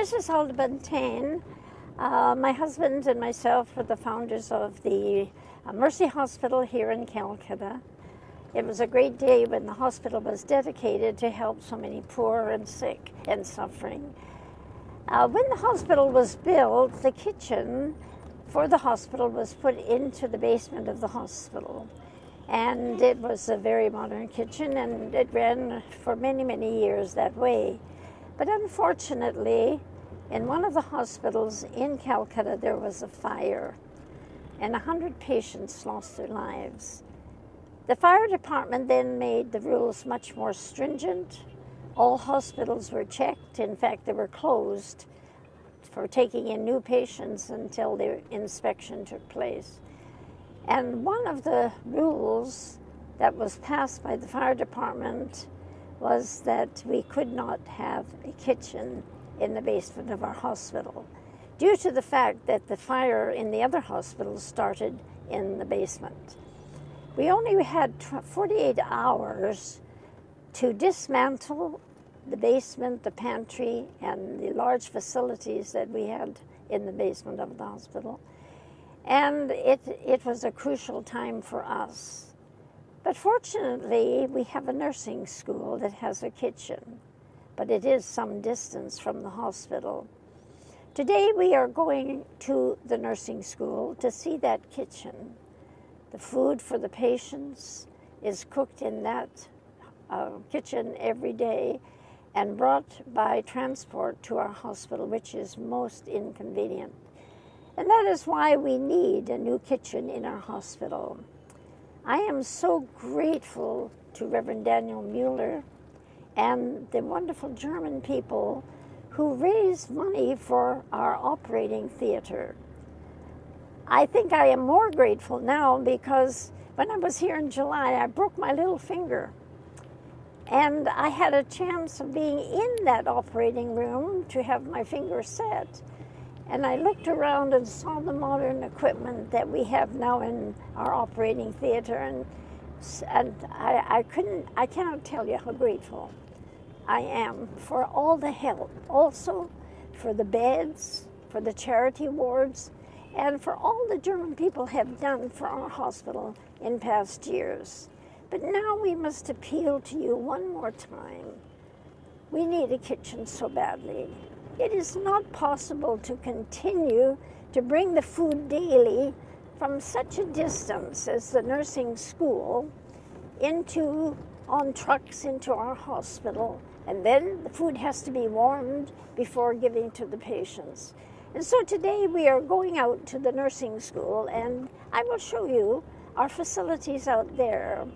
This is Hulda Buntain. My husband and myself were the founders of the Mercy Hospital here in Kolkata. It was a great day when the hospital was dedicated to help so many poor and sick and suffering. When the hospital was built, the kitchen for the hospital was put into the basement of the hospital. And it was a very modern kitchen, and it ran for many, many years that way. But unfortunately, in one of the hospitals in Calcutta, there was a fire, and 100 patients lost their lives. The fire department then made the rules much more stringent. All hospitals were checked. In fact, they were closed for taking in new patients until the inspection took place. And one of the rules that was passed by the fire department was that we could not have a kitchen in the basement of our hospital, due to the fact that the fire in the other hospitals started in the basement. We only had 48 hours to dismantle the basement, the pantry, and the large facilities that we had in the basement of the hospital. And it was a crucial time for us. But fortunately, we have a nursing school that has a kitchen, but it is some distance from the hospital. Today, we are going to the nursing school to see that kitchen. The food for the patients is cooked in that kitchen every day and brought by transport to our hospital, which is most inconvenient. And that is why we need a new kitchen in our hospital. I am so grateful to Reverend Daniel Mueller and the wonderful German people who raised money for our operating theater. I think I am more grateful now because when I was here in July, I broke my little finger. And I had a chance of being in that operating room to have my finger set. And I looked around and saw the modern equipment that we have now in our operating theater, and I cannot tell you how grateful I am for all the help, also for the beds, for the charity wards, and for all the German people have done for our hospital in past years. But now we must appeal to you one more time. We need a kitchen so badly. It is not possible to continue to bring the food daily from such a distance as the nursing school on trucks into our hospital, and then the food has to be warmed before giving to the patients. And so today we are going out to the nursing school, and I will show you our facilities out there.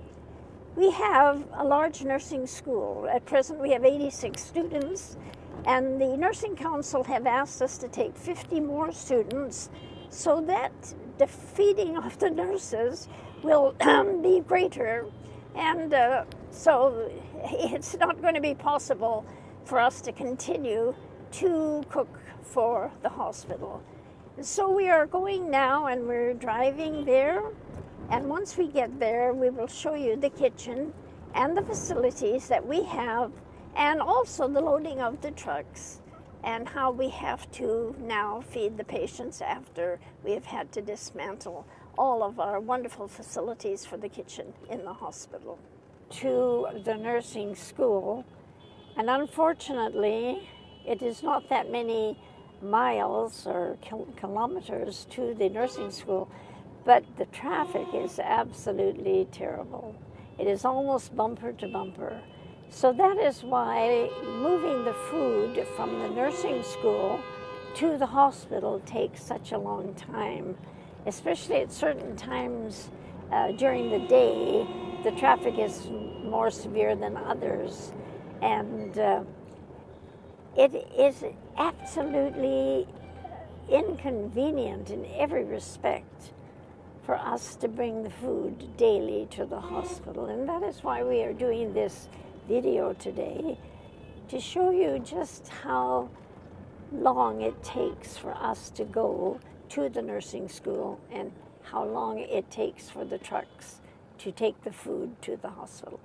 We have a large nursing school. At present we have 86 students, and the Nursing Council have asked us to take 50 more students so that the feeding of the nurses will be greater. And so it's not going to be possible for us to continue to cook for the hospital. So we are going now, and we're driving there. And once we get there, we will show you the kitchen and the facilities that we have, and also the loading of the trucks and how we have to now feed the patients after we have had to dismantle all of our wonderful facilities for the kitchen in the hospital. To the nursing school, and unfortunately, it is not that many miles or kilometers to the nursing school, but the traffic is absolutely terrible. It is almost bumper to bumper. So that is why moving the food from the nursing school to the hospital takes such a long time, especially at certain times during the day. The traffic is more severe than others, and it is absolutely inconvenient in every respect for us to bring the food daily to the hospital. And that is why we are doing this video today, to show you just how long it takes for us to go to the nursing school and how long it takes for the trucks to take the food to the hospital.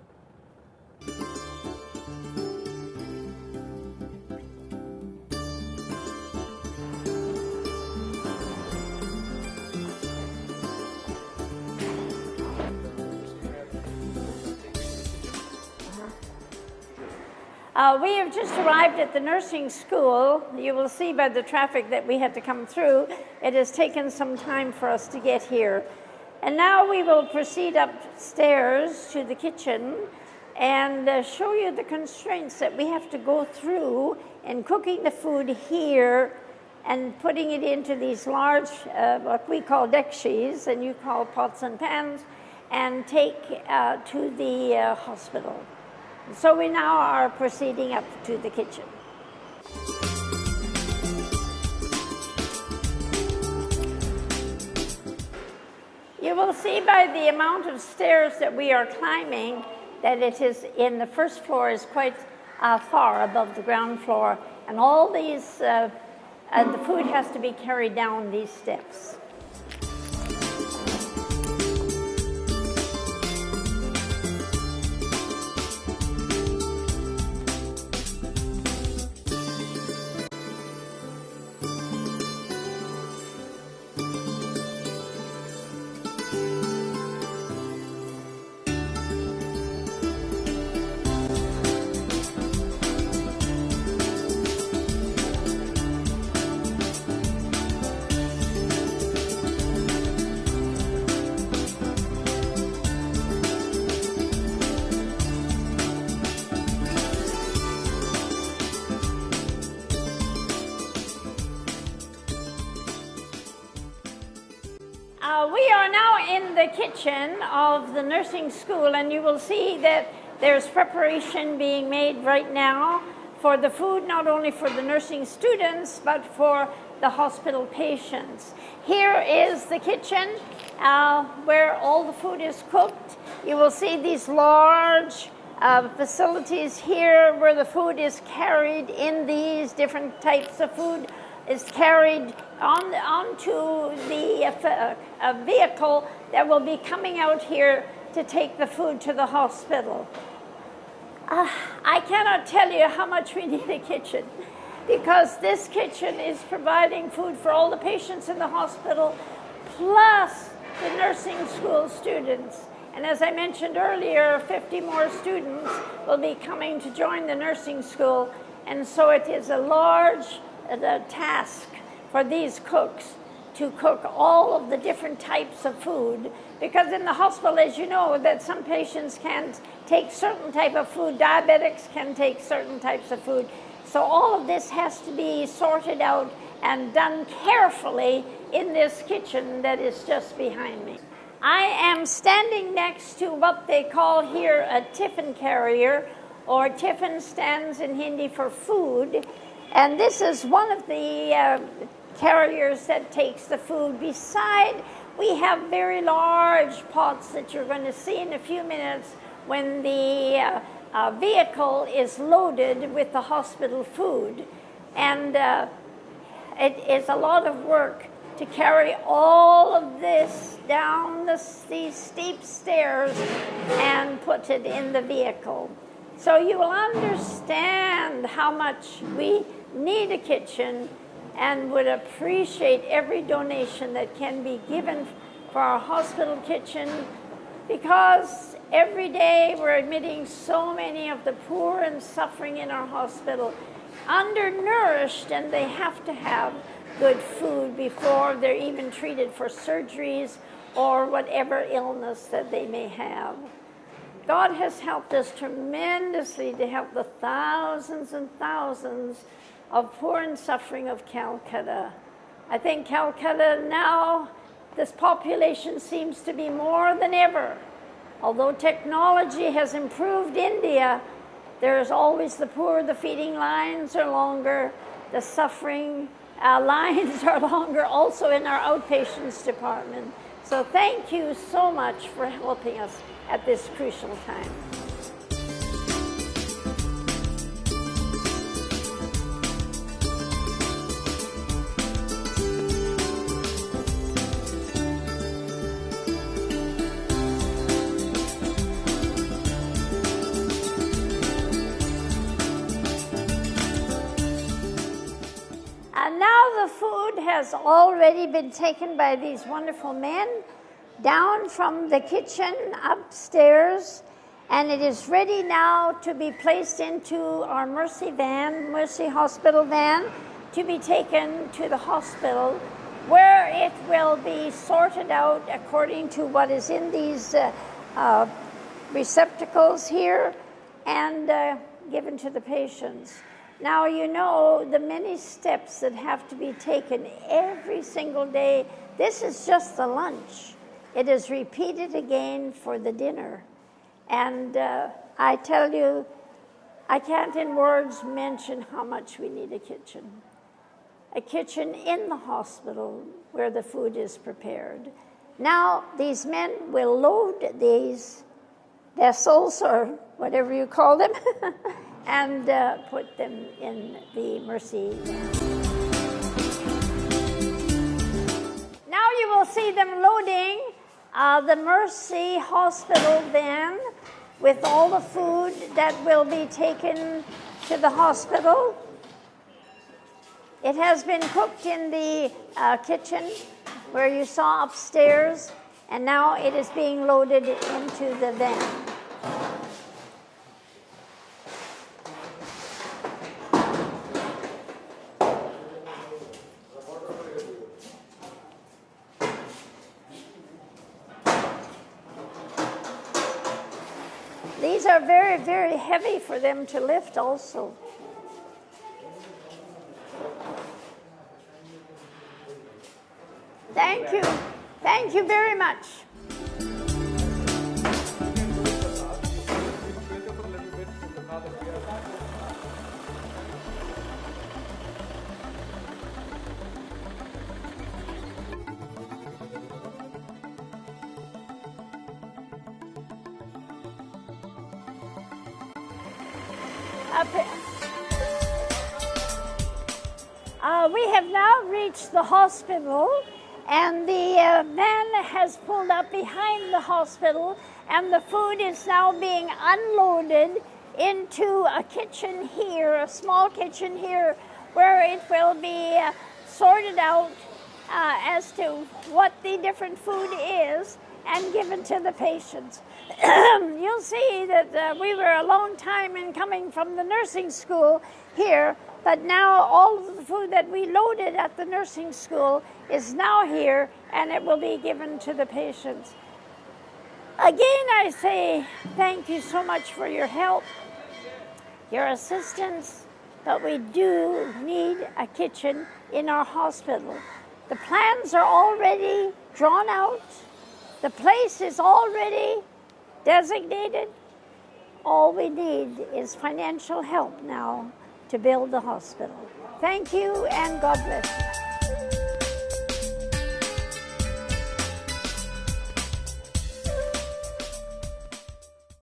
We have just arrived at the nursing school. You will see by the traffic that we had to come through, it has taken some time for us to get here. And now we will proceed upstairs to the kitchen and show you the constraints that we have to go through in cooking the food here and putting it into these large, what we call dekshis, and you call pots and pans, and take to the hospital. So we now are proceeding up to the kitchen. You will see by the amount of stairs that we are climbing that it is in the first floor is quite far above the ground floor, and all these, the food has to be carried down these steps. We are now in the kitchen of the nursing school, and you will see that there's preparation being made right now for the food, not only for the nursing students, but for the hospital patients. Here is the kitchen where all the food is cooked. You will see these large facilities here where the food is carried in these different types of food is carried onto the vehicle that will be coming out here to take the food to the hospital. I cannot tell you how much we need a kitchen, because this kitchen is providing food for all the patients in the hospital, plus the nursing school students. And as I mentioned earlier, 50 more students will be coming to join the nursing school, and so it is a large task for these cooks to cook all of the different types of food, because in the hospital, as you know, that some patients can't take certain type of food, diabetics can take certain types of food. So all of this has to be sorted out and done carefully in this kitchen that is just behind me. I am standing next to what they call here a tiffin carrier, or tiffin stands in Hindi for food. And this is one of the carriers that takes the food. Beside, we have very large pots that you're going to see in a few minutes when the vehicle is loaded with the hospital food. And it is a lot of work to carry all of this down these steep stairs and put it in the vehicle. So you will understand how much we need a kitchen and would appreciate every donation that can be given for our hospital kitchen, because every day we're admitting so many of the poor and suffering in our hospital, undernourished, and they have to have good food before they're even treated for surgeries or whatever illness that they may have. God has helped us tremendously to help the thousands and thousands of poor and suffering of Calcutta. I think Calcutta now, this population seems to be more than ever. Although technology has improved India, there's always the poor, the feeding lines are longer, the suffering lines are longer also in our outpatients department. So thank you so much for helping us at this crucial time. And now the food has already been taken by these wonderful men down from the kitchen upstairs, and it is ready now to be placed into our Mercy Hospital van, to be taken to the hospital, where it will be sorted out according to what is in these receptacles here, and given to the patients. Now, you know the many steps that have to be taken every single day. This is just the lunch. It is repeated again for the dinner. And I tell you, I can't in words mention how much we need a kitchen. A kitchen in the hospital where the food is prepared. Now, these men will load these vessels, or whatever you call them, and put them in the Mercy van. Now you will see them loading the Mercy Hospital van with all the food that will be taken to the hospital. It has been cooked in the kitchen where you saw upstairs, and now it is being loaded into the van. These are very, very heavy for them to lift also. Thank you. Thank you very much. We have now reached the hospital, and the van has pulled up behind the hospital, and the food is now being unloaded into a kitchen here, a small kitchen here, where it will be sorted out as to what the different food is and given to the patients. You'll see that we were a long time in coming from the nursing school here, but now all of the food that we loaded at the nursing school is now here, and it will be given to the patients. Again, I say thank you so much for your help, your assistance, but we do need a kitchen in our hospital. The plans are already drawn out. The place is already designated. All we need is financial help now to build the hospital. Thank you, and God bless you.